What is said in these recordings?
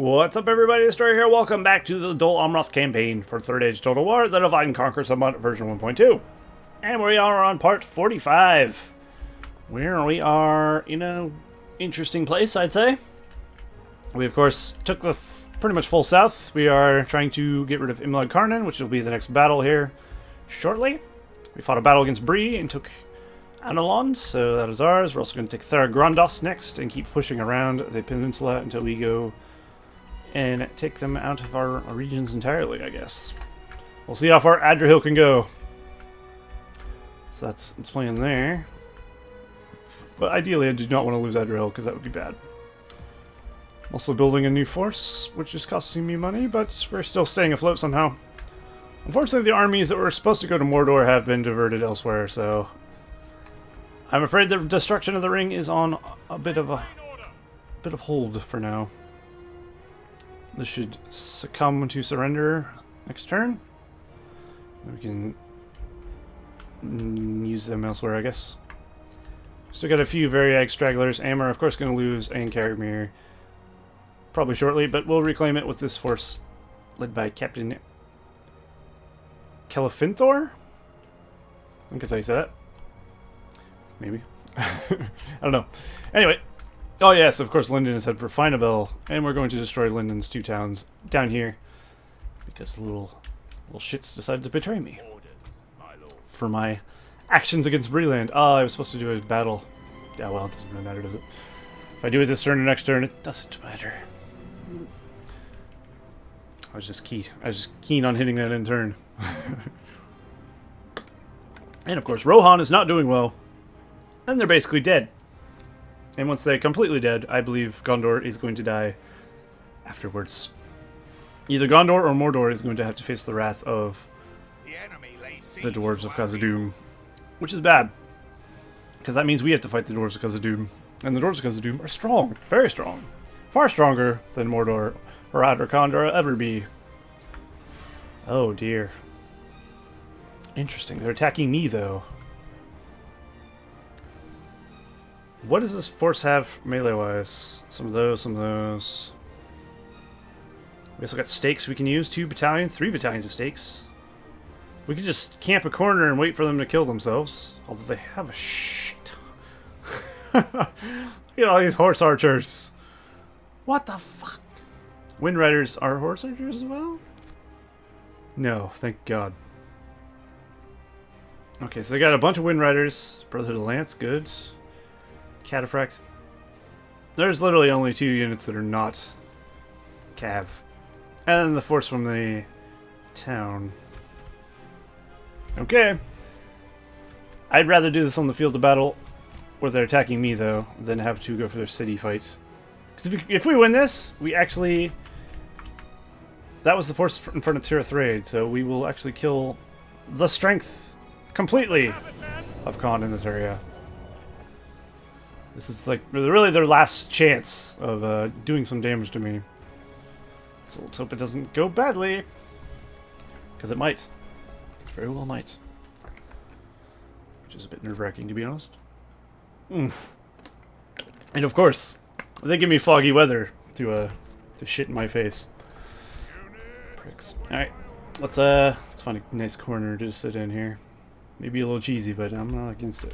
What's up, everybody? Story here. Welcome back to the Dol Amroth campaign for Third Age Total War, the Divide and Conquer Summit version 1.2. And we are on part 45, where we are in a interesting place, I'd say. We, of course, took the pretty much full south. We are trying to get rid of Imlad Karnan, which will be the next battle here shortly. We fought a battle against Bree and took Analon, so that is ours. We're also going to take Tharagrandos next and keep pushing around the peninsula until we go and take them out of our regions entirely, I guess. We'll see how far Adrahil can go. So that's the plan there. But ideally, I do not want to lose Adrahil, because that would be bad. I'm also building a new force, which is costing me money, but we're still staying afloat somehow. Unfortunately, the armies that were supposed to go to Mordor have been diverted elsewhere, so I'm afraid the destruction of the ring is on a bit of hold for now. This should succumb to surrender next turn. We can use them elsewhere, I guess. Still got a few Variag stragglers. Amr, of course, going to lose and Karamir probably shortly, but we'll reclaim it with this force led by Captain Celefinthor? I think that's how you say that. Maybe. I don't know. Anyway. Oh yes, of course Lyndon is headed for Finabel, and we're going to destroy Lyndon's two towns down here. Because the little shits decided to betray me. For my actions against Breeland. Oh, I was supposed to do a battle. Yeah, well, it doesn't really matter, does it? If I do it this turn or next turn, it doesn't matter. I was just keen on hitting that in turn. And of course, Rohan is not doing well. And they're basically dead. And once they're completely dead, I believe Gondor is going to die afterwards. Either Gondor or Mordor is going to have to face the wrath of the Dwarves of Khazad-dûm, which is bad. Because that means we have to fight the Dwarves of Khazad-dûm. And the Dwarves of Khazad-dûm are strong. Very strong. Far stronger than Mordor or Adrakond will ever be. Oh dear. Interesting. They're attacking me, though. What does this force have melee-wise? Some of those, some of those. We also got stakes we can use. 2 battalions, 3 battalions of stakes. We could just camp a corner and wait for them to kill themselves. Although they have a shit. Look at all these horse archers. What the fuck? Wind Riders are horse archers as well? No, thank God. Okay, so they got a bunch of Wind Riders. Brotherhood of Lance, good. Cataphracts. There's literally only 2 units that are not Cav. And then the force from the town. Okay. I'd rather do this on the field of battle where they're attacking me, though, than have to go for their city fight. Because if we win this, we actually... That was the force in front of Tirith, so we will actually kill the strength completely of Khan in this area. This is like really their last chance of doing some damage to me. So let's hope it doesn't go badly. Because it might. It very well might. Which is a bit nerve-wracking, to be honest. And of course, they give me foggy weather to shit in my face. Pricks. Alright. Let's find a nice corner to sit in here. Maybe a little cheesy, but I'm not against it.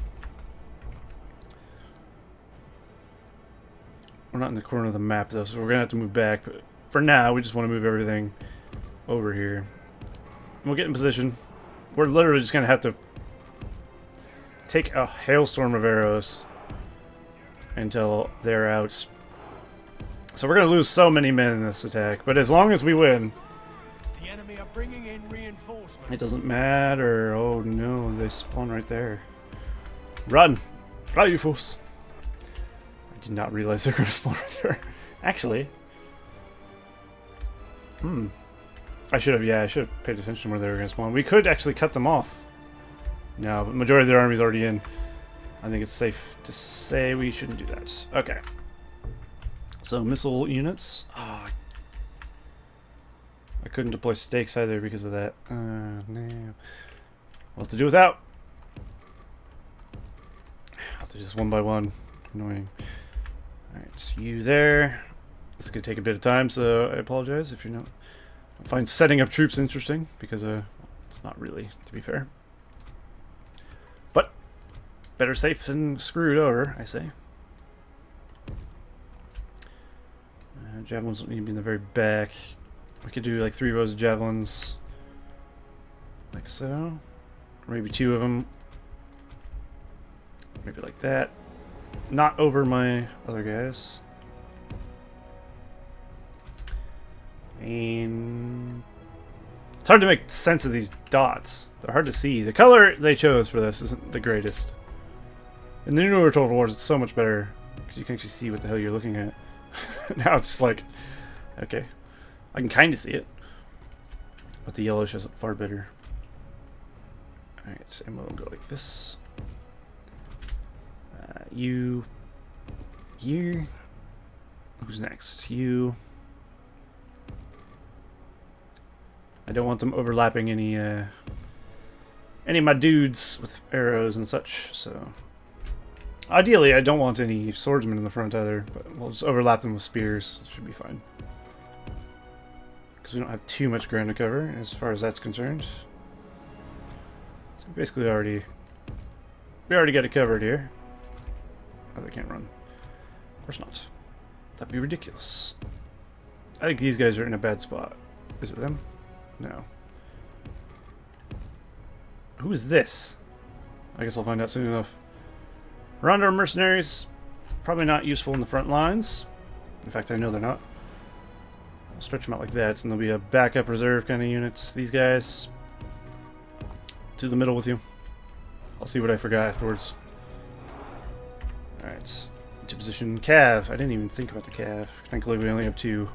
We're not in the corner of the map, though, so we're going to have to move back. But for now, we just want to move everything over here. And we'll get in position. We're literally just going to have to take a hailstorm of arrows until they're out. So we're going to lose so many men in this attack. But as long as we win, the enemy are bringing in reinforcements. It doesn't matter. Oh no, they spawn right there. Run! Fly, you fools! Did not realize they're going to spawn right there. Actually. I should have paid attention where they were going to spawn. We could actually cut them off. No, but majority of their army's already in. I think it's safe to say we shouldn't do that. Okay. So, missile units. Oh, I couldn't deploy stakes either because of that. No. We'll have to do without. I'll have to just one by one. Annoying. Alright, you there. This could take a bit of time, so I apologize if you don't find setting up troops interesting, because it's not really, to be fair. But better safe than screwed over, I say. Javelins don't need to be in the very back. We could do like 3 rows of javelins, like so, or maybe 2 of them, maybe like that. Not over my other guys. And it's hard to make sense of these dots. They're hard to see. The color they chose for this isn't the greatest. In the newer Total Wars, it's so much better because you can actually see what the hell you're looking at. Now it's just like, okay, I can kind of see it, but the yellow shows up far better. Alright, so we'll go like this. You here. Who's next? You. I don't want them overlapping any of my dudes with arrows and such, so ideally I don't want any swordsmen in the front either, but we'll just overlap them with spears. It should be fine. Because we don't have too much ground to cover as far as that's concerned. So basically we already got it covered here. Oh, they can't run. Of course not. That'd be ridiculous. I think these guys are in a bad spot. Is it them? No. Who is this? I guess I'll find out soon enough. Round our mercenaries. Probably not useful in the front lines. In fact, I know they're not. I'll stretch them out like that, and there'll be a backup reserve kind of units. These guys to the middle with you. I'll see what I forgot afterwards. Alright. Into position. Cav. I didn't even think about the Cav. Thankfully, we only have 2.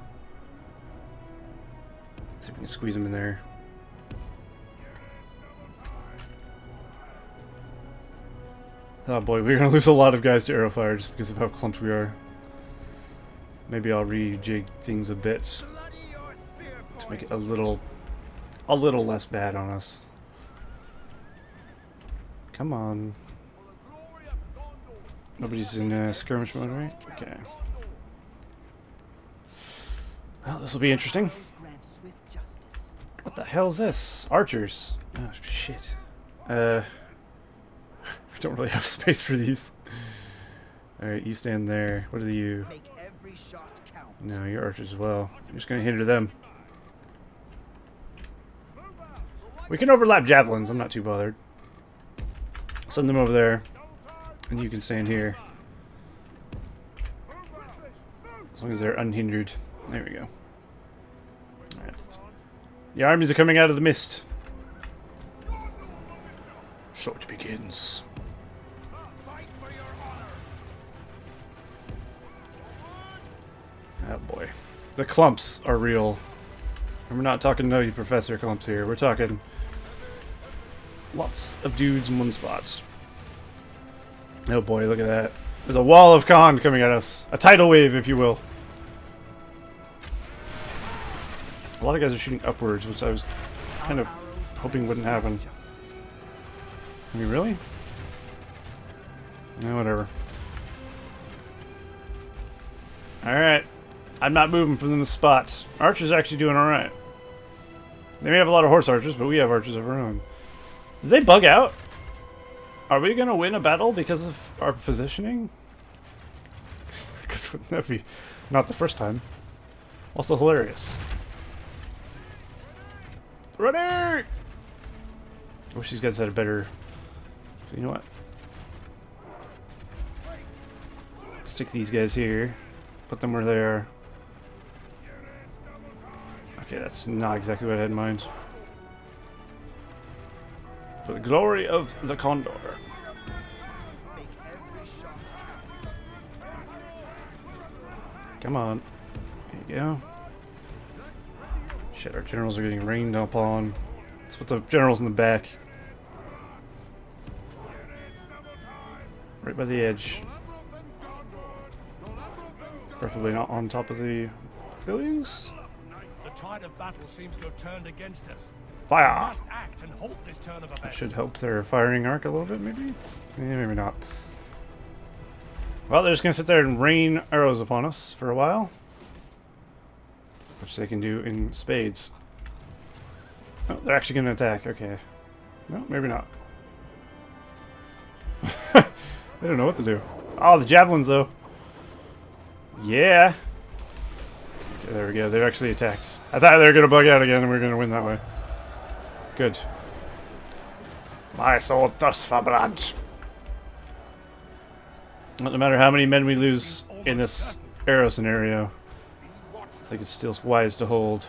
See if we can squeeze them in there. Oh boy, we're gonna lose a lot of guys to arrow fire just because of how clumped we are. Maybe I'll rejig things a bit to make it a little less bad on us. Come on. Nobody's in skirmish mode, right? Okay. Well, this will be interesting. What the hell is this? Archers. Oh, shit. We don't really have space for these. Alright, you stand there. What are you? No, you're archers as well. I'm just gonna hinder them. We can overlap javelins, I'm not too bothered. Send them over there. And you can stand here. As long as they're unhindered. There we go. Alright. The armies are coming out of the mist. So it begins. Oh boy. The clumps are real. And we're not talking no professor clumps here. We're talking lots of dudes in one spot. Oh boy, look at that. There's a wall of con coming at us. A tidal wave, if you will. A lot of guys are shooting upwards, which I was kind of hoping wouldn't happen. I mean, really? No, whatever. Alright. I'm not moving from this spot. Archers are actually doing alright. They may have a lot of horse archers, but we have archers of our own. Did they bug out? Are we going to win a battle because of our positioning? Because wouldn't that be not the first time? Also hilarious. Ready! I wish these guys had a better... You know what? Let's stick these guys here. Put them where they are. Okay, that's not exactly what I had in mind. For the glory of the Condor. Come on. There you go. Shit, our generals are getting rained upon. Let's put the generals in the back. Right by the edge. Preferably not on top of the Athelians. The tide of battle seems to have turned against us. Fire! We must act and halt this turn of That events. should help their firing arc a little bit, maybe? Yeah, maybe not. Well, they're just gonna sit there and rain arrows upon us for a while. which they can do in spades. Oh, they're actually going to attack. Okay. No, maybe not. I don't know what to do. Oh, the javelins, though. Yeah. Okay, there we go. They've actually attacked. I thought they were going to bug out again and we were going to win that way. Good. My sword thus for blood. No matter how many men we lose in this arrow scenario, I think it's still wise to hold.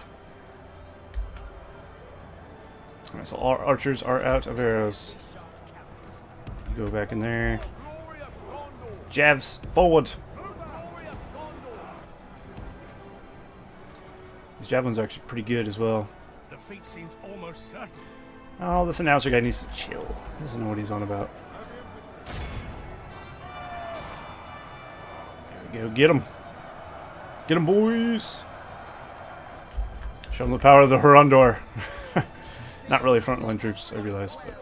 Alright, so all archers are out of arrows. Go back in there. Javs, forward! These javelins are actually pretty good as well. Defeat seems almost certain. Oh, this announcer guy needs to chill. He doesn't know what he's on about. There we go, get him! Get him, boys! Show them the power of the Hurundor. Not really frontline troops, I realize, but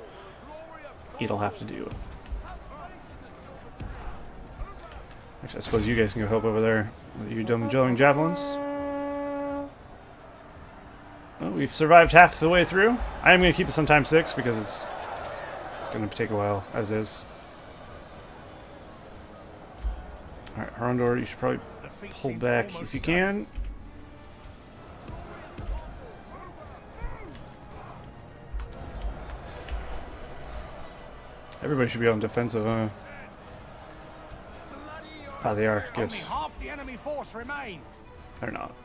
it'll have to do. Actually, I suppose you guys can go help over there. You dumb gelling javelins. Well, we've survived half the way through. I am going to keep this on time 6 because it's going to take a while, as is. Alright, Hurundor, you should probably pull back if you can. Everybody should be on defensive, huh? Ah, they are. Good. Only half the enemy force remains. They're not.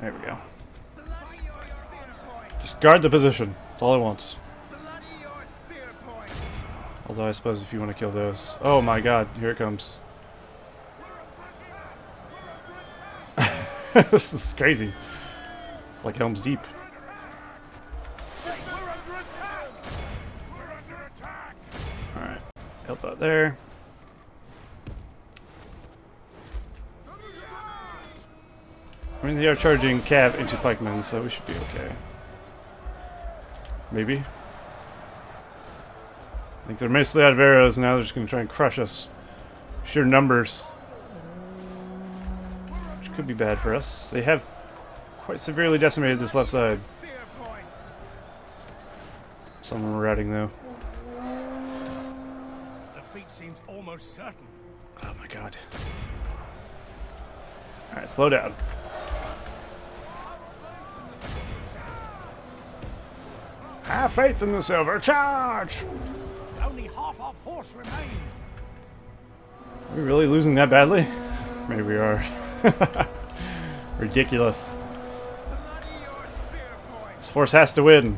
There we go. Just guard the position. That's all I want. Although I suppose if you want to kill those. Oh my god, here it comes. This is crazy. It's like Helm's Deep. Alright, help out there. I mean, they are charging cav into pikemen, so we should be okay. Maybe. I think they're mostly out of arrows, and now they're just going to try and crush us. Sheer numbers. Which could be bad for us. They have quite severely decimated this left side. Some of them are routing, though. Defeat seems almost certain. Oh my god. Alright, slow down. Have faith in the silver charge! Only half our force remains. Are we really losing that badly? Maybe we are. Ridiculous. This force has to win.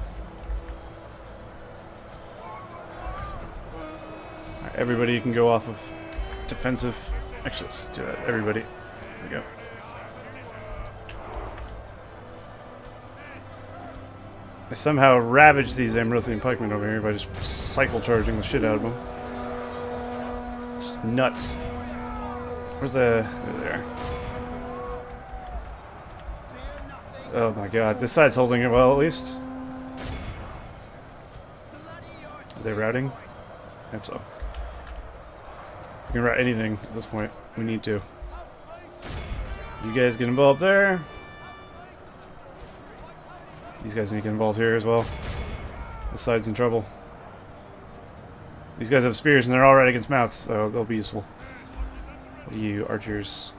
Alright, everybody can go off of defensive. Actually, let's do that. Everybody. There we go. I somehow ravaged these Amrothian pikemen over here by just cycle charging the shit out of them. Just nuts. Where's the... There. Oh my god, this side's holding it well at least. Are they routing? I hope so. We can route anything at this point. We need to. You guys get involved there. These guys need to get involved here as well. This side's in trouble. These guys have spears and they're all right against mouths, so they'll be useful. What are you, archers?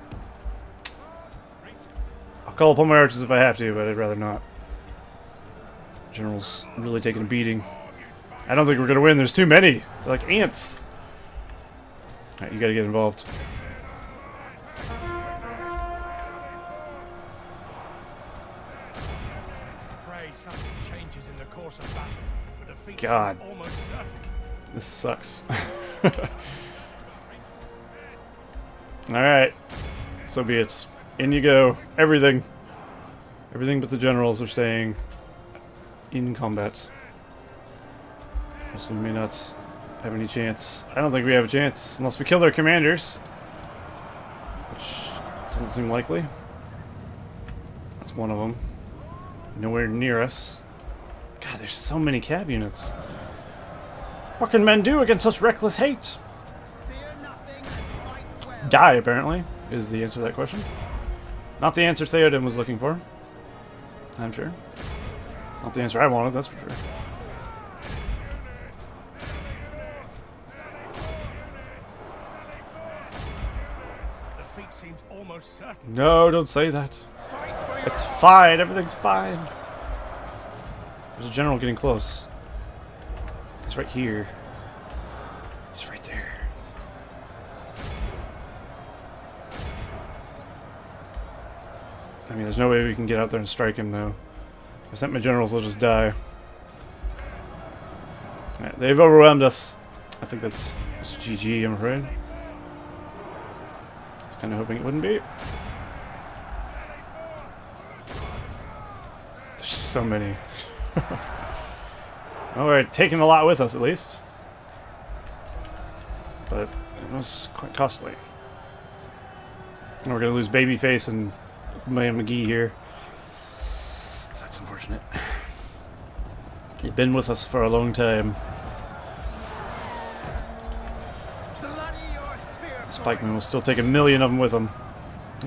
I'll call upon my archers if I have to, but I'd rather not. General's really taking a beating. I don't think we're gonna win. There's too many. They're like ants. Alright, you gotta get involved. God. This sucks. Alright. So be it. In you go. Everything. Everything but the generals are staying in combat. So we may not have any chance. I don't think we have a chance unless we kill their commanders. Which doesn't seem likely. That's one of them. Nowhere near us. God, there's so many cab units. What can men do against such reckless hate? die, apparently, is the answer to that question. Not the answer Theoden was looking for, I'm sure. Not the answer I wanted, that's for sure. Defeat seems almost certain. No, don't say that. It's fine, everything's fine. There's a general getting close. He's right here. He's right there. I mean, there's no way we can get out there and strike him, though. I sent my generals, will just die. Right, they've overwhelmed us. I think that's GG, I'm afraid. I was kind of hoping it wouldn't be. There's just so many. Well, we're taking a lot with us, at least. But it was quite costly. And we're going to lose Babyface and McGee here. That's unfortunate. They've been with us for a long time. Spikeman will still take 1 million of them with him.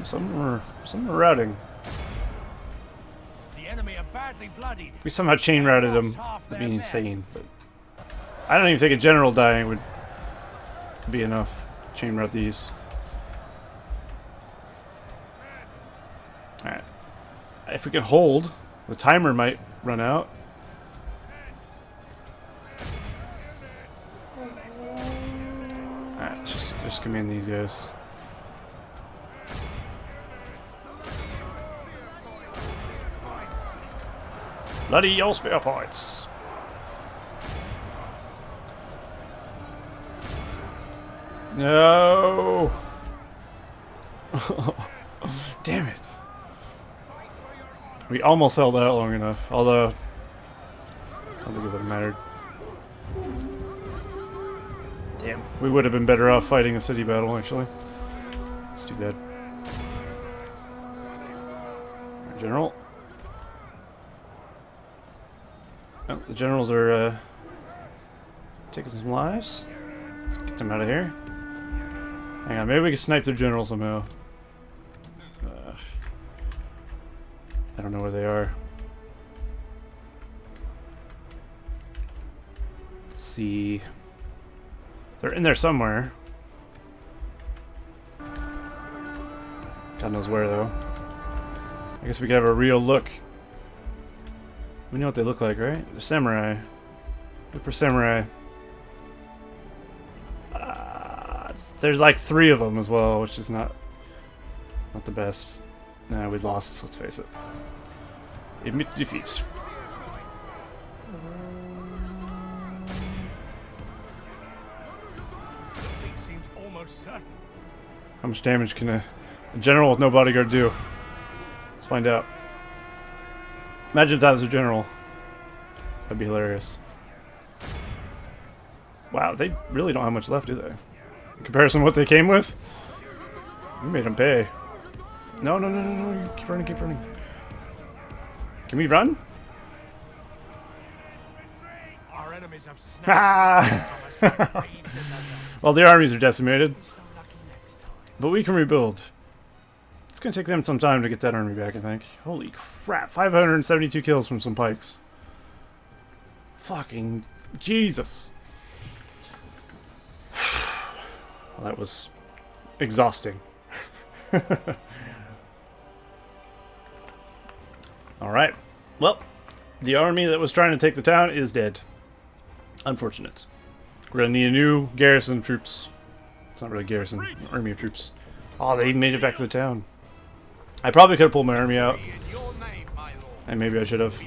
Some are routing. The enemy are badly bloodied. If we somehow chain routed them, it'd be insane. But I don't even think a general dying would be enough. Chain route these. Alright. If we can hold, the timer might run out. Alright, just command these guys. Bloody your spear points. No. Damn it. We almost held out long enough, although I don't think it would have mattered. Damn. We would have been better off fighting a city battle, actually. It's too bad. Right, General. Oh, the generals are taking some lives. Let's get them out of here. Hang on, maybe we can snipe their general somehow. I don't know where they are. Let's see. They're in there somewhere. God knows where, though. I guess we could have a real look. We know what they look like, right? They're samurai. Look for samurai. There's like 3 of them as well, which is not the best. Nah, we lost, let's face it. Admit defeats. Defeat seems almost certain. How much damage can a general with no bodyguard do? Let's find out. Imagine if that was a general. That'd be hilarious. Wow, they really don't have much left, do they? In comparison to what they came with? We made them pay. No, no, no, no, no. Keep running, keep running. Can we run? Our enemies have snapped. Well, the armies are decimated. But we can rebuild. It's going to take them some time to get that army back, I think. Holy crap. 572 kills from some pikes. Fucking Jesus. Well, that was exhausting. Alright. Well, the army that was trying to take the town is dead. Unfortunate. We're going to need a new garrison of troops. It's not really garrison, army of troops. Oh, they even made it back to the town. I probably could have pulled my army out. And maybe I should have.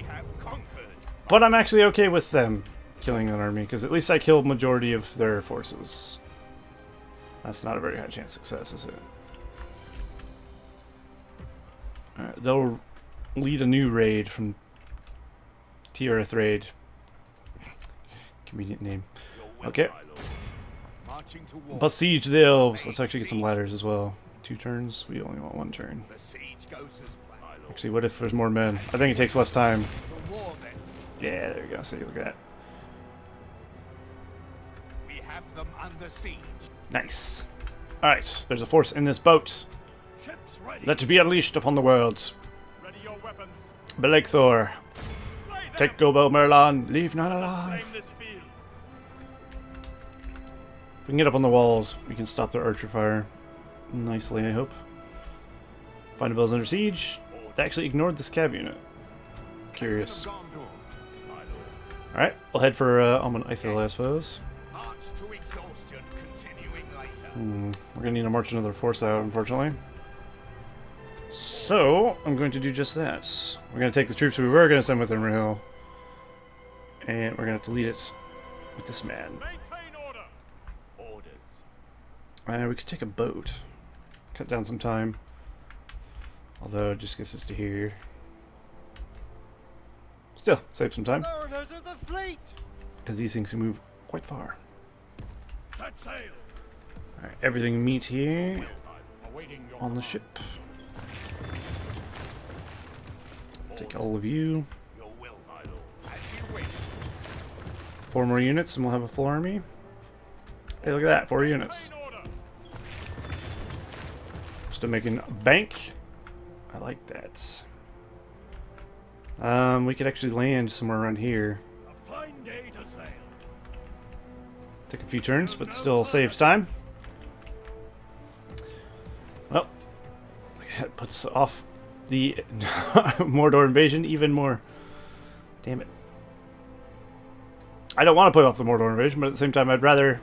But I'm actually okay with them killing an army, because at least I killed majority of their forces. That's not a very high chance of success, is it? Alright, they'll lead a new raid from T-Earth Raid. Convenient name. Okay. Besiege the elves. Let's actually get some ladders as well. 2 turns? We only want 1 turn. Actually, what if there's more men? I think it takes less time. Yeah, there you go. See, look at that. We have them under siege. Nice. Alright, there's a force in this boat. Ships ready. Let it be unleashed upon the worlds. Ready your weapons. Belake Thor. Slay them. Take Gobo Merlon. Leave none alive. Flame this field. If we can get up on the walls, we can stop their archer fire nicely, I hope. Find the bells under siege. They actually ignored this cav unit. Curious. Alright, we'll head for Alman Ithil, I suppose. March to exhaustion, continuing later. We're gonna need to march another force out, unfortunately. So, I'm going to do just that. We're gonna take the troops we were gonna send with Imrahil, and we're gonna have to lead it with this man. Maintain order. Orders. We could take a boat. Cut down some time. Although, it just gets us to here. Still, save some time. Mariners of the fleet! Because these things can move quite far. Set sail. Alright, everything meet here Awaiting your on the ship. Take all of you. Your will, my lord. As you wish. 4 more units and we'll have a full army. Hey, look at that, 4 units. Maintain order. Still making bank. I like that. We could actually land somewhere around here. A fine day to sail. Take a few turns, but still saves time. Well, that puts off the Mordor invasion even more. Damn it. I don't want to put off the Mordor invasion, but at the same time, I'd rather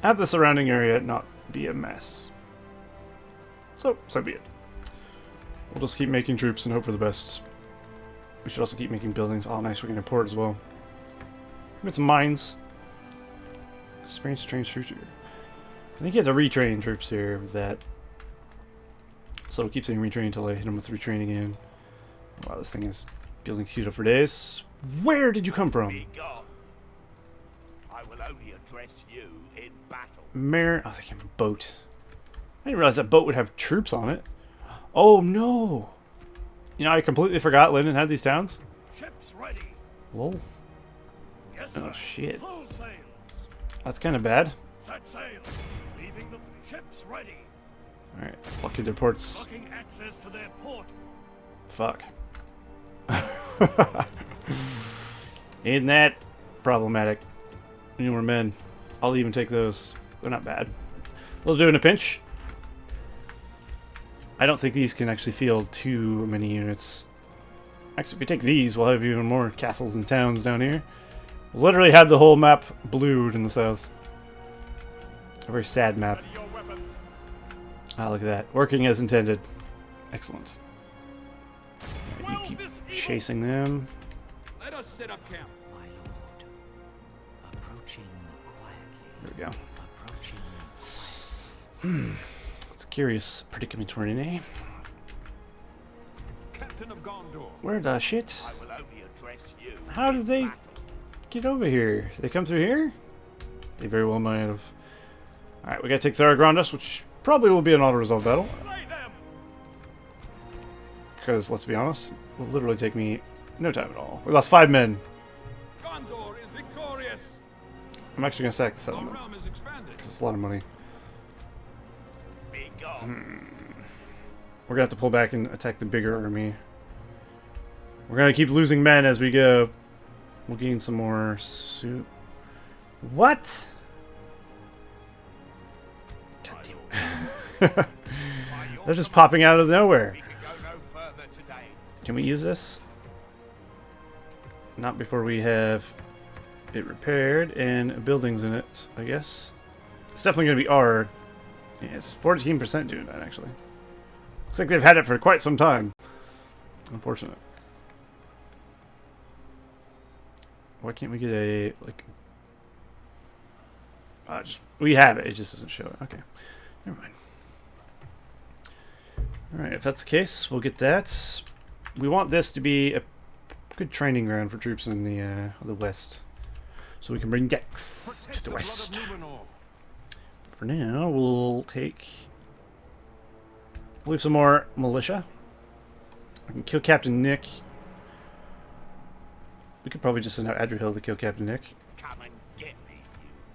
have the surrounding area not be a mess. So be it. We'll just keep making troops and hope for the best. We should also keep making buildings. Oh, nice, we can import as well. Get some mines. Experience trained troops here. I think you have to retrain troops here with that. So we'll keep saying retrain until I hit them with retrain again. Wow, this thing is building queued up for days. Where did you come from? Be gone. I will only address you in battle. Oh, they came from a boat. I didn't realize that boat would have troops on it. Oh no! You know, I completely forgot Linden had these towns. Ships ready. Lol. Yes, sir. Oh shit. Full sails. That's kind of bad. Set sail. Leaving the ships ready. Alright, lucky their ports. Blocking access to their port. Fuck. Ain't that problematic? Any more men? I'll even take those. They're not bad. We'll do in a pinch. I don't think these can actually field too many units. Actually, if we take these, we'll have even more castles and towns down here. We'll literally have the whole map blued in the south. A very sad map. Ready your weapons. Ah, look at that. Working as intended. Excellent. Right, you Quell keep this evil. chasing them. Let us set up camp. My lord, approaching quietly. There we go. Approaching. It's a curious predicament we're in, eh? Captain of Gondor. Where the shit? I will only address you. How did they battle. get over here? They come through here? They very well might have. Alright, we gotta take Tharagrandus, which probably will be an auto-resolve battle. Slay them. Because, let's be honest, it will literally take me no time at all. We lost 5 men. Gondor is victorious. I'm actually gonna sack the Our settlement. realm is expanded. Because it's a lot of money. Be gone. We're gonna have to pull back and attack the bigger army. We're gonna keep losing men as we go. We'll gain some more suit. What? God damn. They're just popping out of nowhere. We can go no further today. Can we use this? Not before we have it repaired and buildings in it, I guess. It's definitely going to be R. Yeah, it's 14% doing that, actually. Looks like they've had it for quite some time. Unfortunate. Why can't we get a, like... we have it, it just doesn't show it. Okay, never mind. Alright, if that's the case, we'll get that. We want this to be a good training ground for troops in the west. So we can bring Dex to the west. For now, we'll leave some more militia. We can kill Captain Nick. We could probably just send out Adriel to kill Captain Nick. Come and get me.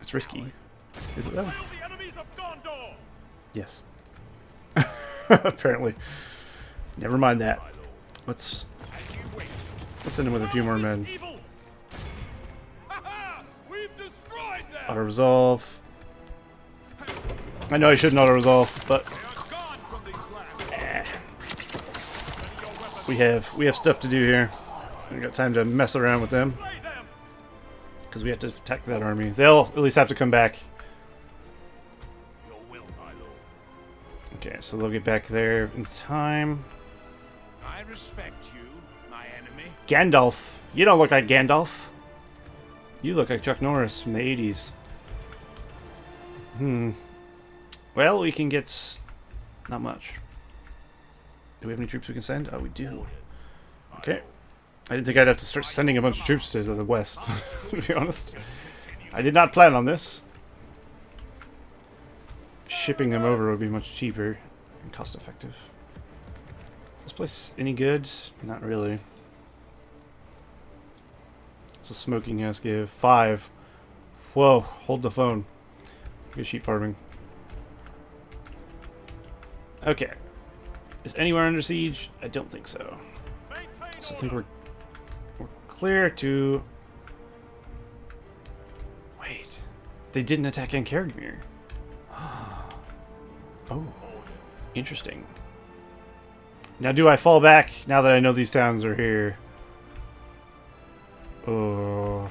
It's risky. Is it though? Quell the Yes. Apparently. Never mind that. Let's send him with a few more men. We've destroyed them. Auto resolve. I know I shouldn't auto resolve, but They are gone from these lands. we have stuff to do here. We got time to mess around with them Slay them. because we have to attack that army. They'll at least have to come back. Your will, my lord. Okay, so they'll get back there in time. I respect you, my enemy. Gandalf. You don't look like Gandalf. You look like Chuck Norris from the 80s. Well, we can get... not much. Do we have any troops we can send? Oh, we do. Okay. I didn't think I'd have to start sending a bunch of troops to the west, to be honest. I did not plan on this. Shipping them over would be much cheaper and cost effective. Is this place any good? Not really. What's a smoking house give? 5. Whoa, hold the phone. Good sheep farming. Okay. Is anywhere under siege? I don't think so. So I think we're clear to... Wait. They didn't attack Ankergmir. Oh. Interesting. Now do I fall back now that I know these towns are here? Oh.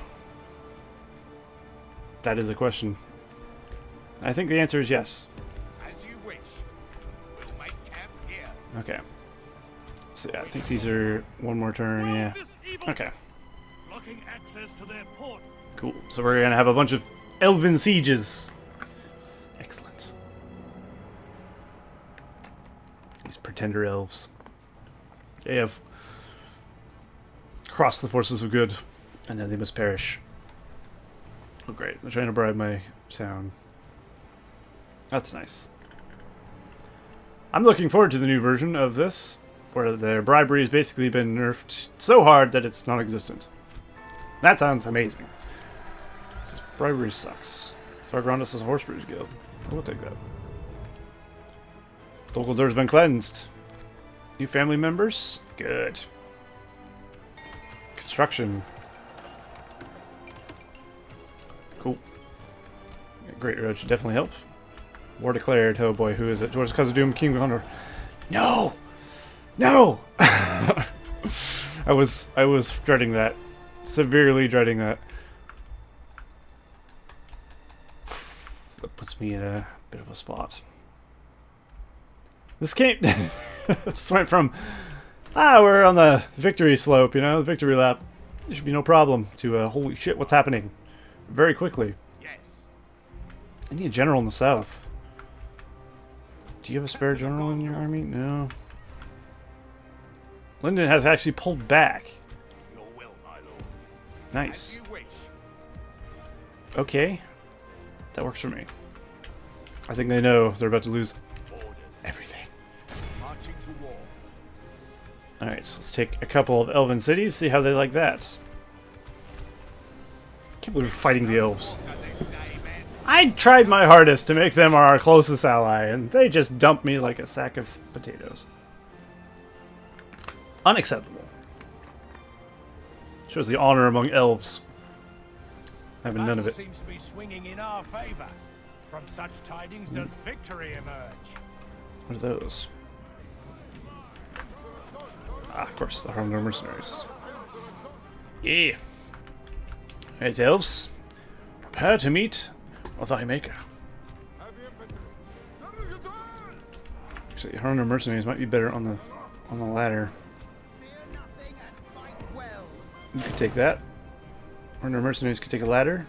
That is a question. I think the answer is yes. As you wish. We'll make camp here. Okay. So yeah, I think these are one more turn, yeah. Okay. Blocking access to their port. Cool. So we're gonna have a bunch of elven sieges. Excellent. These pretender elves. They have crossed the forces of good, and then they must perish. Oh great, they're trying to bribe my town. That's nice. I'm looking forward to the new version of this, where their bribery has basically been nerfed so hard that it's non-existent. That sounds amazing. Because bribery sucks. Sargrandus is a horse brewer's guild. We'll take that. Local door's been cleansed. New family members? Good. Construction. Cool. Great Road should definitely help. War declared. Oh boy, who is it? Dwarves Cause of Doom, King of Gondor. No! No! I was dreading that. Severely dreading that. That puts me in a bit of a spot. This came... this went from... we're on the victory slope, you know, the victory lap. There should be no problem to, holy shit, what's happening? Very quickly. Yes. I need a general in the south. Do you have a spare general in your army? No. Lyndon has actually pulled back. Your will, my lord. Nice. As you wish. Okay. That works for me. I think they know they're about to lose Ordered. everything. Marching to war. Alright, so let's take a couple of elven cities, see how they like that. I can't believe we're fighting the elves. To this day, men. I tried my hardest to make them our closest ally, and they just dumped me like a sack of potatoes. Unacceptable. Shows the honor among elves. Having none of it. Seems to be swinging in our favor. From such tidings does victory emerge. What are those? Ah, of course, the Harmdor mercenaries. Yeah. Alright, elves. Prepare to meet thy maker. Actually, Harmdor mercenaries might be better on the ladder. You could take that. Harmdor mercenaries could take a ladder.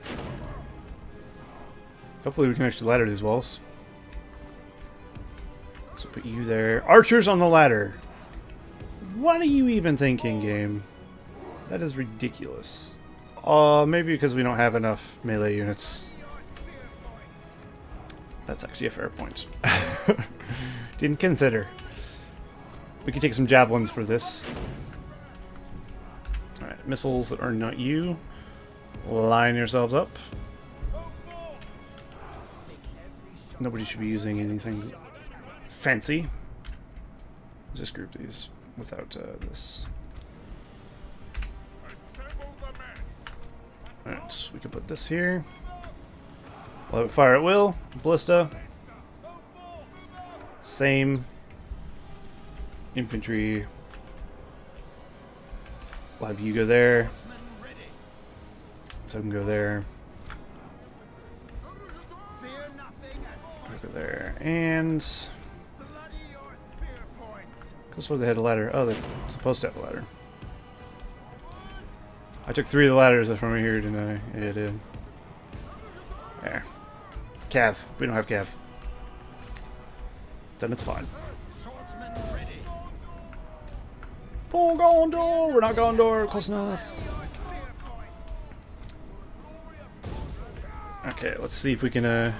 Hopefully we can actually ladder these walls. So put you there. Archers on the ladder. What are you even thinking, game? That is ridiculous. Maybe because we don't have enough melee units. That's actually a fair point. Didn't consider. We could take some javelins for this. Alright, missiles that are not you. Line yourselves up. Nobody should be using anything fancy. Just group these without this. Alright, so we can put this here. We'll have it fire at will. Ballista. Same. Infantry. We'll have you go there. So I can go there. Go there. And because where they had a ladder. Oh, they're supposed to have a ladder. I took 3 of the ladders from here, didn't I? Yeah, I did. There. Cav. We don't have Cav. Then it's fine. Full Gondor! We're not Gondor. Close enough. Okay, let's see if we can, actually,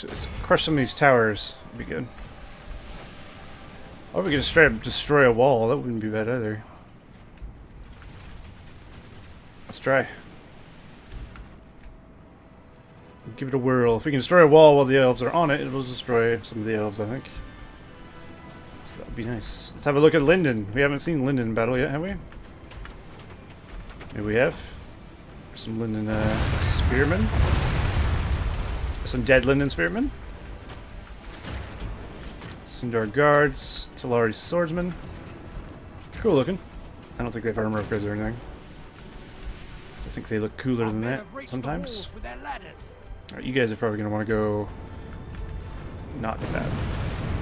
let's crush some of these towers. That'd be good. Or we could just straight up destroy a wall. That wouldn't be bad either. Let's try. Give it a whirl. If we can destroy a wall while the elves are on it, it will destroy some of the elves, I think. So that would be nice. Let's have a look at Linden. We haven't seen Linden in battle yet, have we? Maybe we have. Some Linden spearmen. Some dead Linden spearmen. Sindar guards. Talari swordsmen. Cool looking. I don't think they have armor upgrades or anything. I think they look cooler than that sometimes. Alright, you guys are probably going to want to go not do that.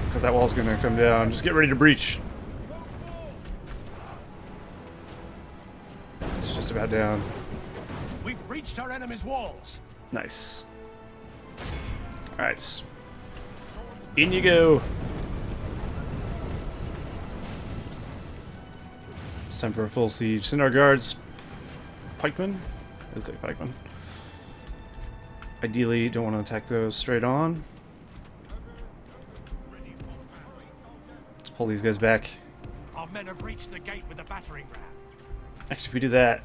Because that wall's going to come down. Just get ready to breach. It's just about down. We've breached our enemy's walls. Nice. Alright. In you go. It's time for a full siege. Send our guards. Pikemen? They look like pikemen. Ideally, don't want to attack those straight on. Let's pull these guys back. Our men have reached the gate with the battering ram. Actually, if we do that...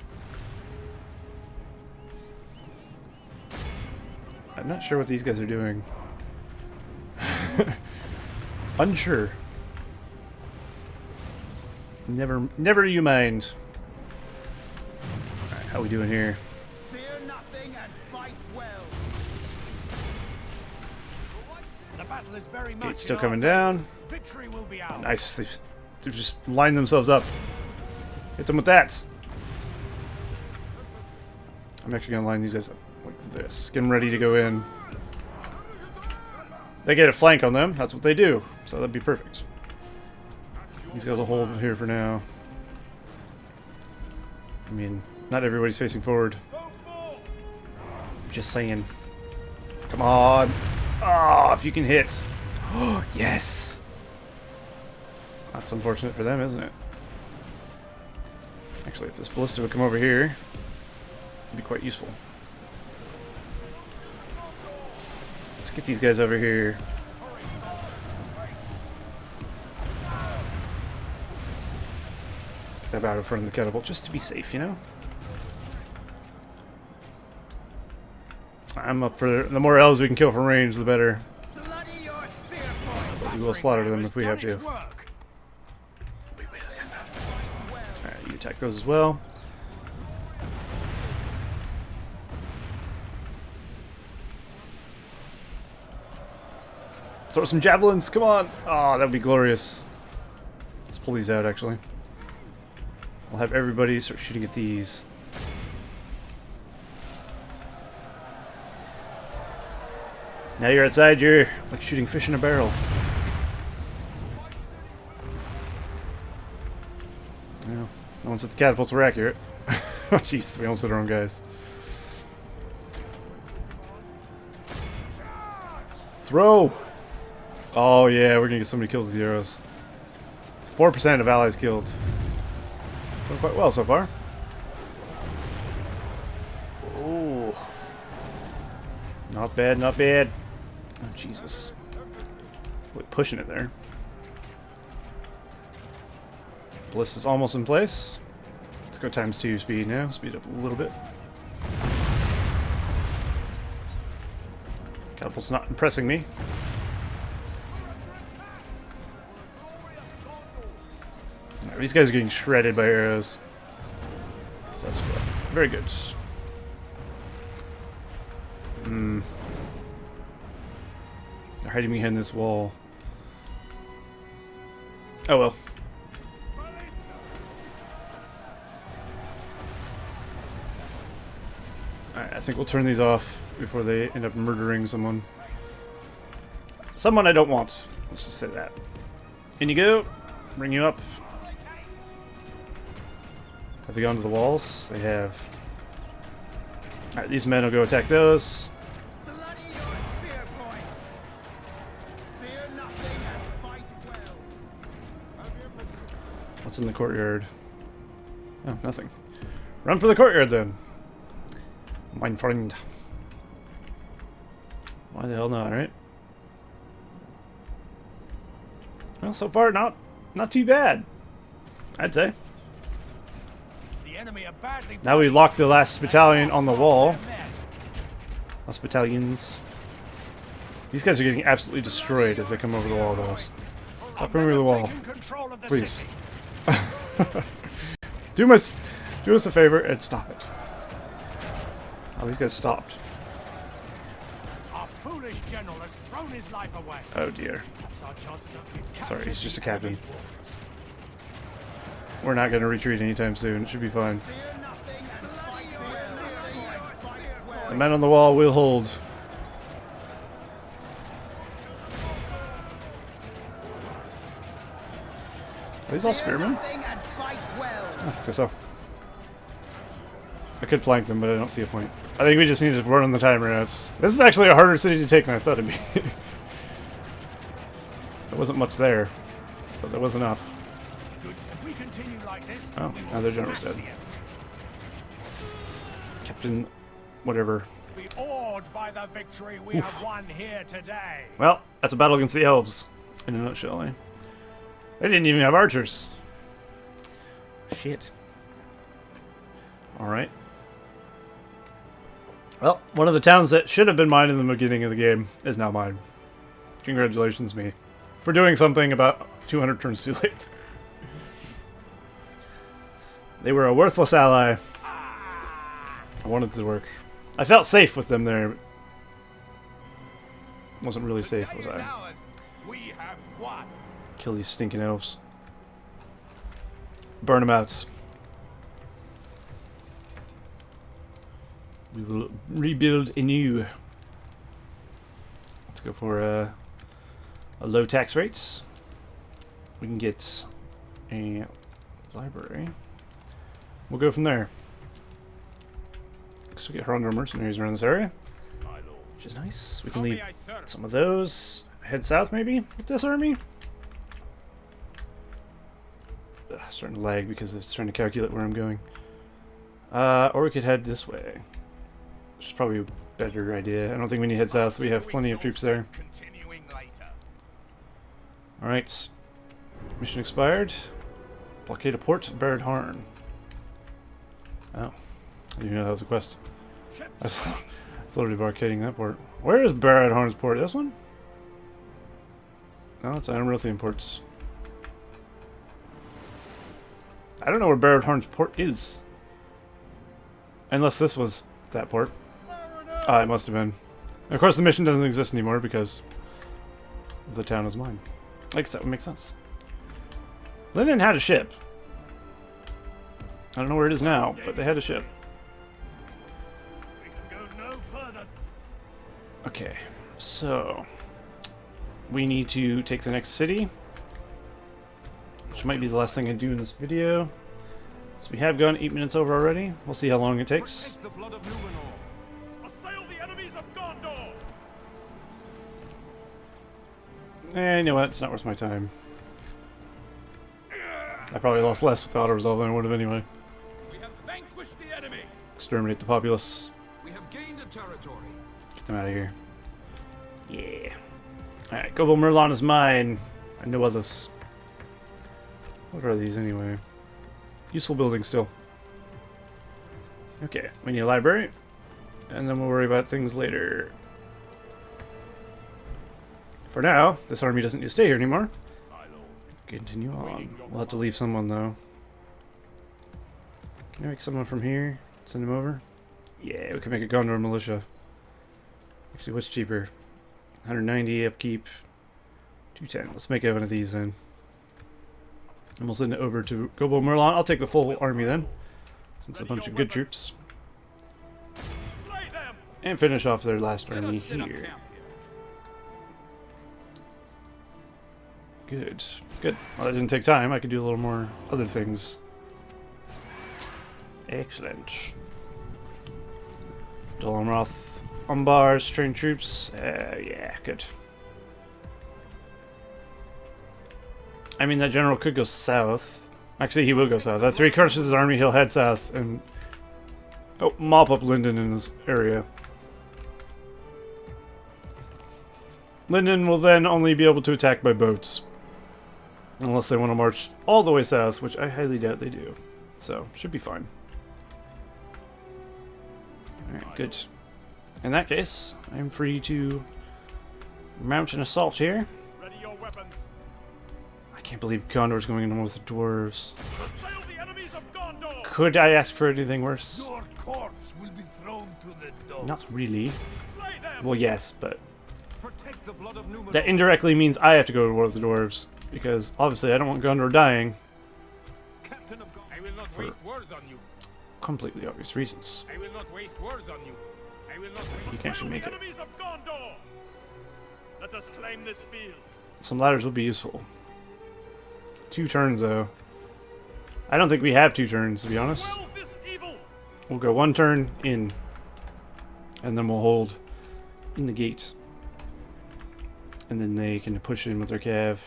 I'm not sure what these guys are doing. Unsure. Never you mind. Alright, how we doing here? Fear nothing and fight well. The battle is very much Gate's still in coming our down. favor. Victory will be ours. Nice. They've just lined themselves up. Hit them with that. I'm actually going to line these guys up like this. Get them ready to go in. They get a flank on them. That's what they do. So that'd be perfect. These guys will hold here for now. I mean, not everybody's facing forward. Just saying. Come on. Oh, if you can hit. Oh, yes. That's unfortunate for them, isn't it? Actually, if this ballista would come over here, it'd be quite useful. Let's get these guys over here. Get them out in front of the catapult, just to be safe, you know? I'm up for the more elves we can kill from range, the better. Bloody your spear points. We will slaughter them if we have to. Done its work. Alright, you attack those as well. Throw some javelins, come on! Oh, that would be glorious. Let's pull these out, actually. We'll have everybody start shooting at these. Now you're outside, you're like shooting fish in a barrel. Yeah, no one said the catapults were accurate. Oh jeez, we almost hit our own guys. Throw! Oh yeah, we're gonna get so many kills with the arrows. 4% of allies killed. Doing quite well so far. Oh, not bad, not bad. Oh Jesus, we're pushing it there. Ballista's almost in place. Let's go ×2 speed now. Speed up a little bit. Catapult's not impressing me. These guys are getting shredded by arrows. So that's good. Very good. They're hiding behind this wall. Oh well. Alright, I think we'll turn these off before they end up murdering someone. Someone I don't want. Let's just say that. In you go. Bring you up. Have they gone to the walls? They have. Alright, these men will go attack those. Bloody your spear points. Fear nothing and fight well. What's in the courtyard? Oh, nothing. Run for the courtyard then. Mein friend. Why the hell not, right? Well, so far not too bad, I'd say. The enemy are badly Now we locked the last battalion on the wall. Last battalions. These guys are getting absolutely destroyed as they come over the wall, though. Stop coming over the wall, please. do us a favor and stop it. Oh, these guys stopped. Our foolish general has thrown his life away. Oh dear. Perhaps our chances of being Sorry, he's just a captured captain. enemy's walls. We're not going to retreat anytime soon. It should be fine. Fear nothing and fight well. Fight well. The men on the wall will hold. Are these all spearmen? Nothing and fight well. Oh, guess so. I could flank them, but I don't see a point. I think we just need to run the timer out. This is actually a harder city to take than I thought it'd be. There wasn't much there, but there was enough. Good. If we continue like this, Oh, we will now their general's smash dead. the enemy. Captain, whatever. Be awed by the victory we have won here today. Well, that's a battle against the elves, in a nutshell, eh? They didn't even have archers. Shit. Alright. Well, one of the towns that should have been mine in the beginning of the game is now mine. Congratulations, me. For doing something about 200 turns too late. They were a worthless ally. I wanted it to work. I felt safe with them there. Wasn't really safe, was I? Ours. We have won. Kill these stinking elves. Burn them out. We will rebuild anew. Let's go for a low tax rate. We can get a library. We'll go from there. So we get Hrondo mercenaries around this area, My lord. which is nice. We can How may leave I serve? some of those. Head south maybe with this army. Ugh, starting to lag because it's trying to calculate where I'm going. Or we could head this way, which is probably a better idea. I don't think we need to head south. We have plenty of troops there. Continuing later. Alright. Mission expired. Blockade a port, Barad Harn. Oh. I didn't know that was a quest. I was literally blockading that port. Where is Barad Harn's port? This one? No, it's Amrothian ports. I don't know where Barad Harn's port is. Unless this was that port. Ah, it must have been. And of course, the mission doesn't exist anymore because the town is mine. I guess that would make sense. Linen had a ship. I don't know where it is now, but they had a ship. We can go no further. Okay, so we need to take the next city, which might be the last thing I do in this video. So we have gone 8 minutes over already. We'll see how long it takes. Protect the blood of Numenor. Assail the enemies of Gondor. You know what? It's not worth my time. I probably lost less with auto-resolve than I would have anyway. We have vanquished the enemy. Exterminate the populace. We have gained a territory. Get them out of here. Yeah. Alright, Gobel Merlon is mine. I know others. What are these anyway? Useful buildings still. Okay, we need a library. And then we'll worry about things later. For now, this army doesn't need to stay here anymore. My lord. Continue on. We'll have to leave someone though. Can I make someone from here? Send him over? Yeah, we can make a Gondor militia. Actually, what's cheaper? 190 upkeep. 210. Let's make one of these then. And we'll send it over to Gobo Merlon. I'll take the full army then. Since a bunch of good troops. And finish off their last army here. Good. Good. Well, that didn't take time. I could do a little more other things. Excellent. Dol Amroth. Umbars, train troops. Yeah, good. I mean, that general could go south. Actually, he will go south. That 3 crushes his army, he'll head south and mop up Linden in this area. Linden will then only be able to attack by boats. Unless they want to march all the way south, which I highly doubt they do. So, should be fine. Alright, good. In that case, I'm free to mount an assault here. Ready your weapons. I can't believe Gondor's going in with the dwarves. Assail the enemies of Gondor. Could I ask for anything worse? Your corpse will be thrown to the dogs. Not really. Slay them. Well, yes, but Protect the blood of Numenor. that indirectly means I have to go to war with the dwarves. Because, obviously, I don't want Gondor dying. Captain of I will not waste words on you. Completely obvious reasons. I will not waste words on you. I will not waste You can actually make the it. enemies of Gondor. Let us claim this field. Some ladders will be useful. 2 turns, though. I don't think we have 2 turns, to be honest. Quell this evil. We'll go 1 turn in. And then we'll hold in the gate. And then they can push in with their cav.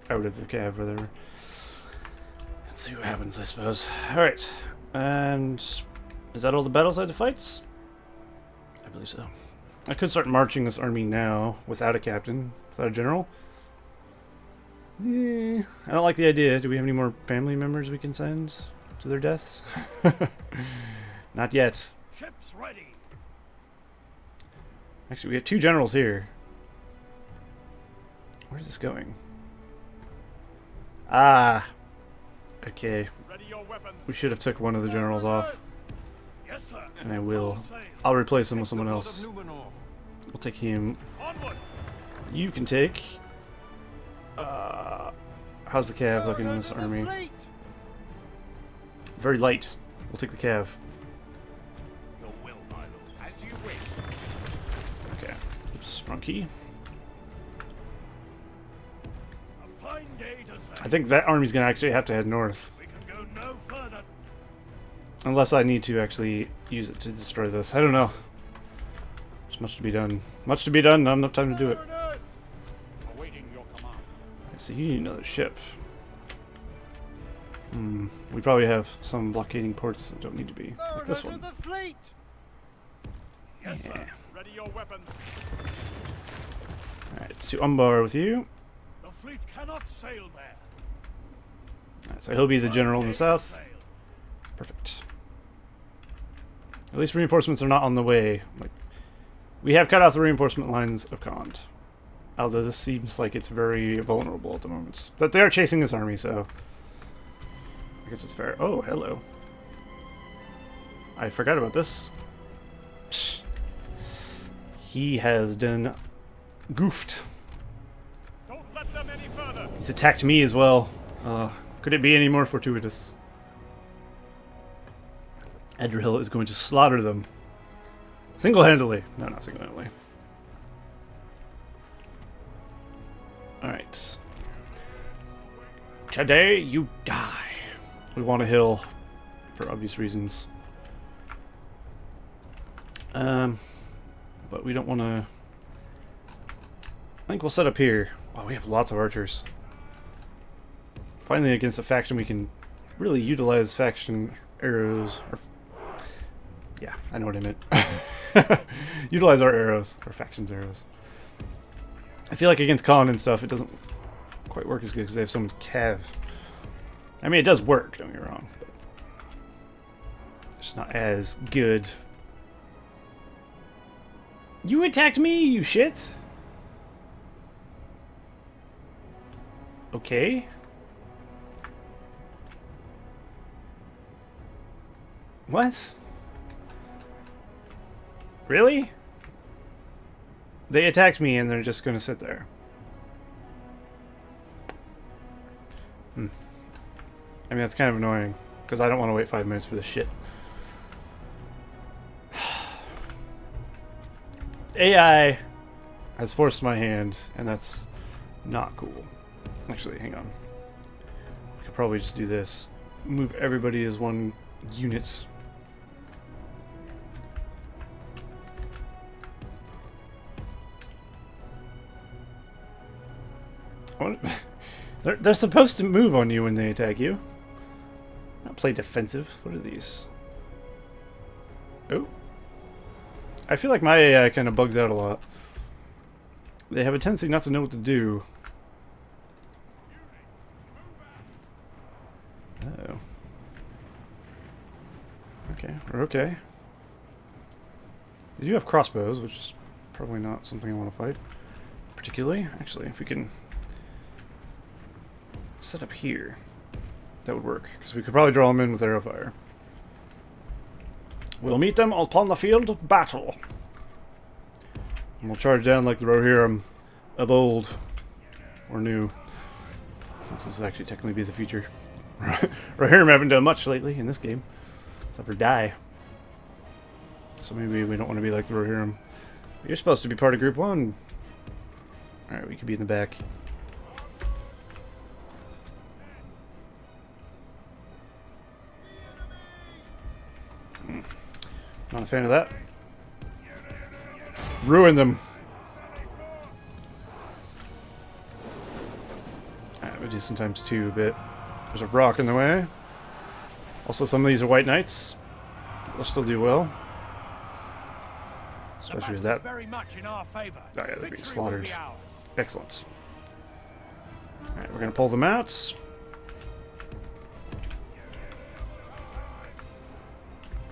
Out of the cav, whatever. Let's see what happens, I suppose. Alright. And is that all the battles I had to fight? I believe so. I could start marching this army now without a captain, without a general. I don't like the idea. Do we have any more family members we can send to their deaths? Not yet. Ships ready. Actually, we have 2 generals here. Where's this going? Ah. Okay. Ready your weapons. We should have took one of the generals off. Yes, sir. And I will. Full sail. I'll replace him with the someone blood else. of Numenor. We'll take him. Onward. You can take. How's the cav looking in this army? Very light. We'll take the cav. Your will, my lord. As you wish. Okay. Oops, wrong key. A fine day to sail. I think that army's gonna actually have to head north. We can go no further. Unless I need to actually use it to destroy this. I don't know. There's much to be done. Much to be done, not enough time to do it. Awaiting your command. So you need another ship. We probably have some blockading ports that don't need to be. Like this one. Yes, Yeah. sir. Ready your weapons. Alright, to Umbar with you. The fleet cannot sail there. Alright, so he'll be the general in the Day to south. sail. Perfect. At least reinforcements are not on the way. Like, we have cut off the reinforcement lines of Khand. Although this seems like it's very vulnerable at the moment. But they are chasing this army, so I guess it's fair. Oh, hello. I forgot about this. Psst. He has done goofed. Don't let them any further. He's attacked me as well. Could it be any more fortuitous? Edril is going to slaughter them. Single-handedly. No, not single-handedly. Alright. Today you die. We want a hill for obvious reasons. But we don't want to... I think we'll set up here. Oh, we have lots of archers. Finally, against a faction we can really utilize faction arrows. Or, yeah, I know what I meant. Utilize our arrows, our faction's arrows. I feel like against Khan and stuff, it doesn't quite work as good because they have so much cav. I mean, it does work, don't get me wrong, but it's not as good. You attacked me, you shit! Okay. What? Really? They attacked me and they're just gonna sit there. I mean, that's kind of annoying, because I don't want to wait 5 minutes for this shit. AI has forced my hand, and that's not cool. Actually, hang on. I could probably just do this. Move everybody as one unit. What? They're supposed to move on you when they attack you. Not play defensive. What are these? Oh. I feel like my AI kind of bugs out a lot. They have a tendency not to know what to do. Uh-oh. Okay, we're okay. They do have crossbows, which is probably not something I want to fight. Particularly. Actually, if we can set up here, that would work, because we could probably draw them in with arrow fire. We'll meet them upon the field of battle. And we'll charge down like the Rohirrim of old. Or new. Since this will actually technically be the future. Rohirrim haven't done much lately in this game. Except for die. So maybe we don't want to be like the Rohirrim. You're supposed to be part of Group 1. Alright, we could be in the back. Not a fan of that. Ruin them. Alright, we'll do sometimes 2 a bit. There's a rock in the way. Also, some of these are white knights. They'll still do well. Especially with that. Very much in our favor. Oh yeah, they're being slaughtered. Excellent. Alright, we're gonna pull them out.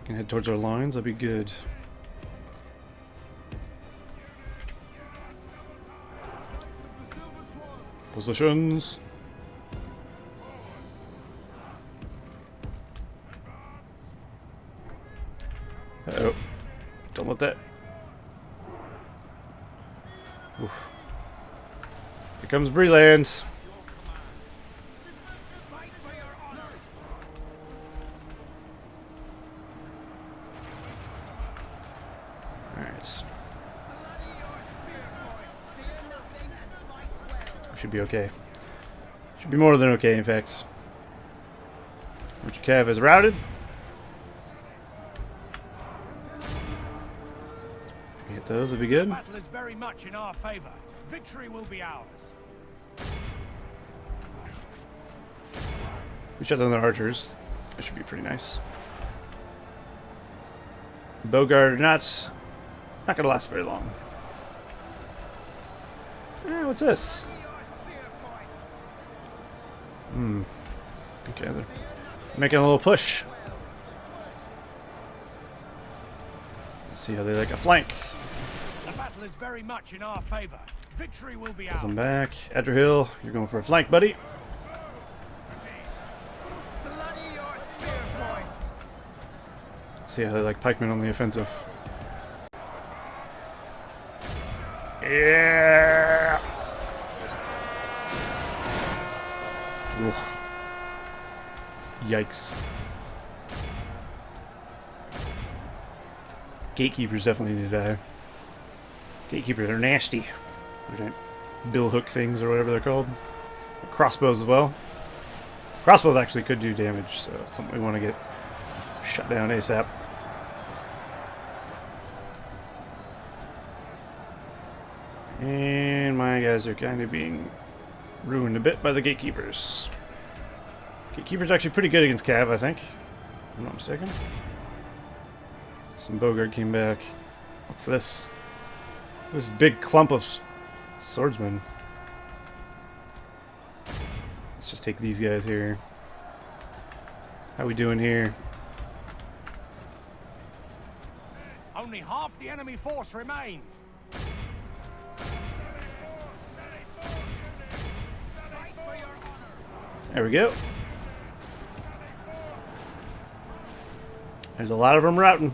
Can head towards our lines, that'd be good. Positions. Uh-oh. Don't let that. Oof. Here comes Breland. Should be okay. Should be more than okay, in fact. Which Cav is routed. Hit those, that'd be good. The battle is very much in our favor. Victory will be ours. We shut down the archers. That should be pretty nice. Bogard not gonna last very long. What's this? Okay, they're making a little push. Let's see how they like a flank. The battle is very much in our favor. Victory will be Pull ours. them back. Edgerhill, you're going for a flank, buddy. See how they like pikemen on the offensive. Yeah. Oof. Yikes. Gatekeepers definitely need to die. Gatekeepers are nasty. They're giant bill hook things or whatever they're called. Crossbows as well. Crossbows actually could do damage, so it's something we want to get shut down ASAP. And my guys are kind of being ruined a bit by the gatekeepers. Gatekeeper's actually pretty good against Cav, I think. If I'm not mistaken. Some Bogart came back. What's this? This big clump of swordsmen. Let's just take these guys here. How we doing here? Only half the enemy force remains. There we go. There's a lot of them routing.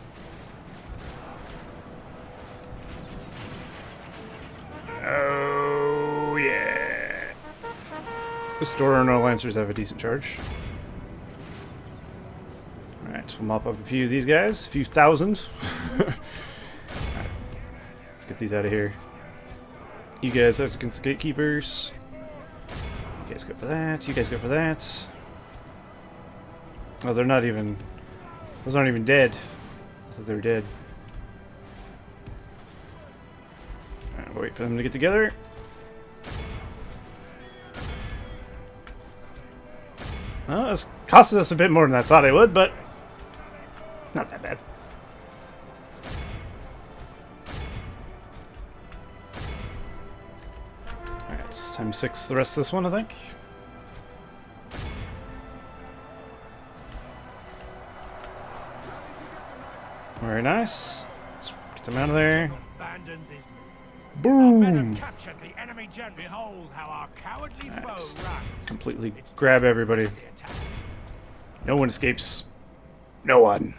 Oh, yeah. This door and our Lancers have a decent charge. Alright, we'll mop up a few of these guys. A few thousand. Right. Let's get these out of here. You guys have against the gatekeepers. You guys go for that. You guys go for that. Oh, they're not even... Those aren't even dead. I thought they were dead. Alright, we'll wait for them to get together. Well, it's costed us a bit more than I thought it would, but it's not that bad. Alright, it's time 6 the rest of this one, I think. Very nice. Let's get them out of there. Abandons his Boom! men have captured the enemy general. Behold how our cowardly foe Nice. runs. Completely grab everybody. The attack. No one escapes. No one.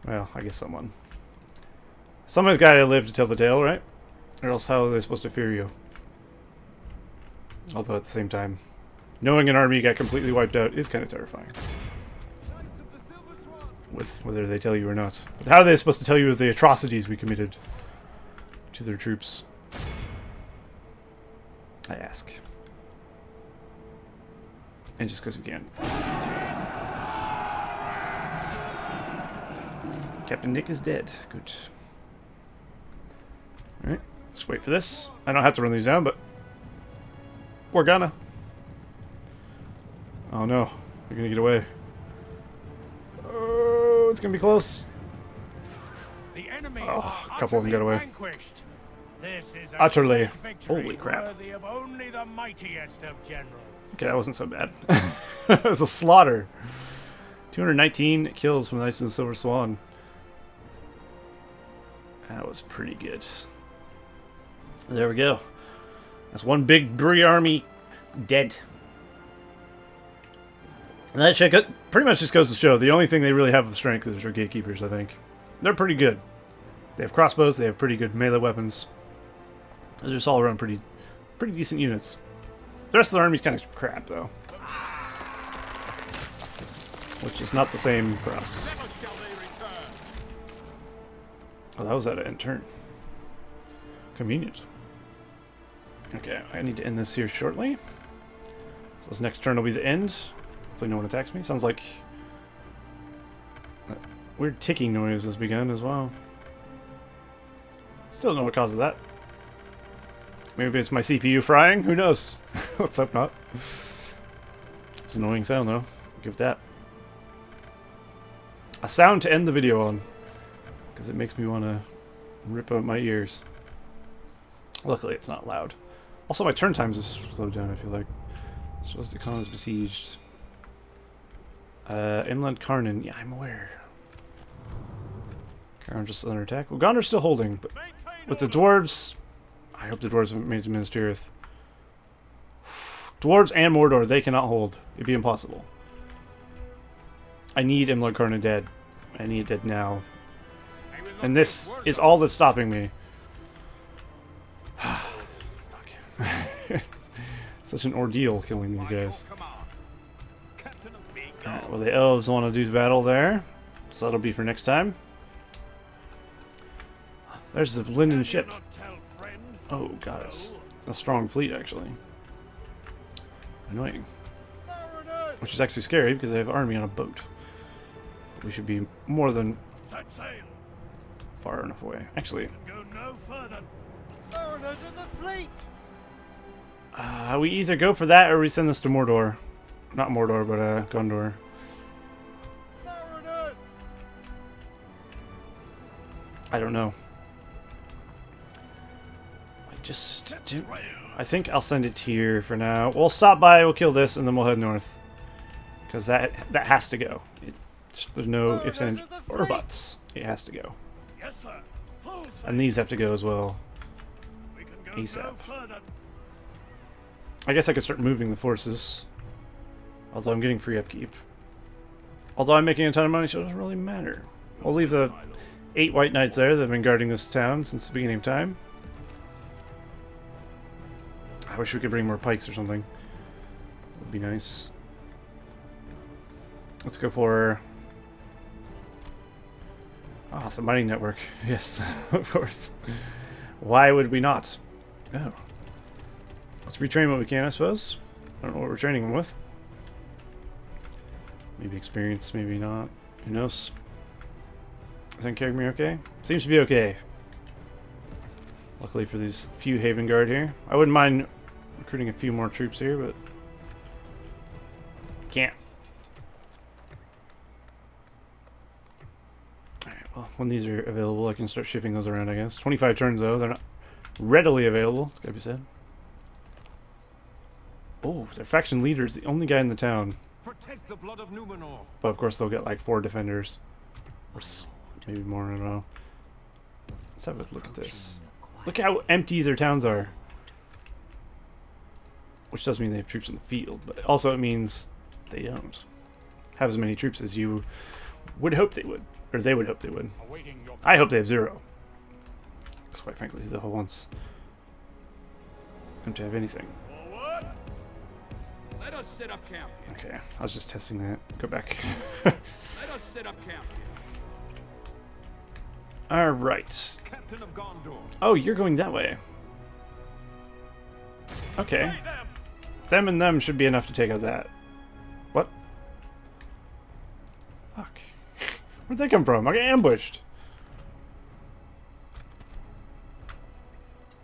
Well, I guess someone. Someone's got to live to tell the tale, right? Or else how are they supposed to fear you? Although at the same time, knowing an army got completely wiped out is kind of terrifying. With whether they tell you or not. But how are they supposed to tell you of the atrocities we committed to their troops? I ask. And just because we can. Captain Nick is dead. Good. Alright, let's wait for this. I don't have to run these down, but we're gonna. Oh no, they're gonna get away. Oh, it's gonna be close. The enemy Oh, are a couple of them got away. vanquished. This is a Utterly. great victory, Holy crap. worthy of only the mightiest of generals. Okay, that wasn't so bad. It was a slaughter. 219 kills from the Knights of the Silver Swan. That was pretty good. There we go. That's one big Bree army dead. And that shit pretty much just goes to show the only thing they really have of strength is their gatekeepers, I think. They're pretty good. They have crossbows, they have pretty good melee weapons. They're just all around pretty decent units. The rest of the army's kind of crap, though. Which is not the same for us. Oh, that was at an end turn. Convenient. Okay, I need to end this here shortly. So this next turn will be the end. Hopefully no one attacks me. Sounds like that weird ticking noise has begun as well. Still don't know what causes that. Maybe it's my CPU frying? Who knows? Let's hope not. It's an annoying sound though. Give that. A sound to end the video on. Because it makes me want to rip out my ears. Luckily it's not loud. Also my turn times is slowed down, I feel like. Supposed to cause besieged. Inland Karnan, yeah, I'm aware. Karnan just under attack. Well, Gondor's still holding, but with the dwarves, I hope the dwarves have made it to Minas Tirith. Dwarves and Mordor, they cannot hold. It'd be impossible. I need Imlad Karnan dead. I need it dead now. And this is all that's stopping me. Fuck. It's such an ordeal killing these guys. Alright, well the elves want to do battle there. So that'll be for next time. There's the Linden ship. Oh god, it's a strong fleet actually. Annoying. Which is actually scary because they have army on a boat. But we should be more than far enough away. Actually, Go no further. Foreigners in the fleet! we either go for that or we send this to Mordor. Not Mordor, but Gondor. Foreigners! I don't know. I think I'll send it here for now. We'll stop by, we'll kill this, and then we'll head north. Because that has to go. There's no ifs, ands, or buts. It has to go. Yes, sir. Full sail. And these have to go as well. We can go ASAP. no further. I guess I could start moving the forces. Although I'm getting free upkeep. Although I'm making a ton of money, so it doesn't really matter. We'll leave the 8 white knights there that have been guarding this town since the beginning of time. I wish we could bring more pikes or something. That would be nice. Let's go for... Oh, the mining network. Yes, of course. Why would we not? Oh. Let's retrain what we can, I suppose. I don't know what we're training them with. Maybe experience, maybe not. Who knows? I think carrying me okay? Seems to be okay. Luckily for these few Haven Guard here. I wouldn't mind recruiting a few more troops here, but... can't. Alright, well, when these are available, I can start shipping those around, I guess. 25 turns, though. They're not readily available, it's gotta be said. Oh, their faction leader is the only guy in the town. Protect the blood of Numenor. But of course they'll get like 4 defenders. Or maybe more, I don't know. Let's have a look at this. Look how empty their towns are. Which does mean they have troops in the field, but also it means they don't have as many troops as you would hope they would. Or they would hope they would. I hope they have 0. Because quite frankly, the whole wants them to have anything. Let us set up camp here. Okay, I was just testing that. Go back. Let us set up camp here. Alright. Captain of Gondor. Oh, you're going that way. Okay. Them and them should be enough to take out that. What? Fuck. Where'd they come from? I got ambushed.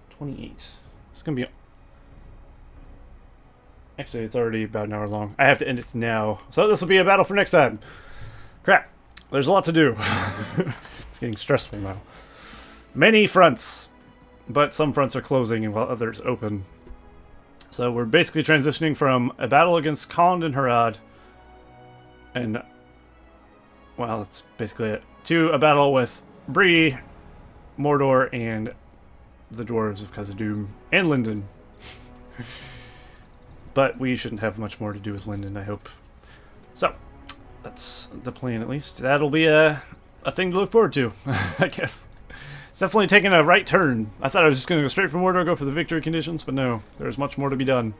28. It's gonna be... Actually, it's already about an hour long. I have to end it now. So this will be a battle for next time. Crap. There's a lot to do. It's getting stressful now. Many fronts. But some fronts are closing while others open. So we're basically transitioning from a battle against Khand and Harad. And... well, that's basically it. To a battle with Bree, Mordor, and the dwarves of Khazad-dûm. And Lindon. But we shouldn't have much more to do with Lindon, I hope. So, that's the plan at least. That'll be a thing to look forward to, I guess. It's definitely taken a right turn. I thought I was just going to go straight for Mordor, go for the victory conditions, but no, there's much more to be done.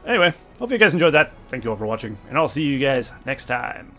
Anyway, hope you guys enjoyed that. Thank you all for watching, and I'll see you guys next time.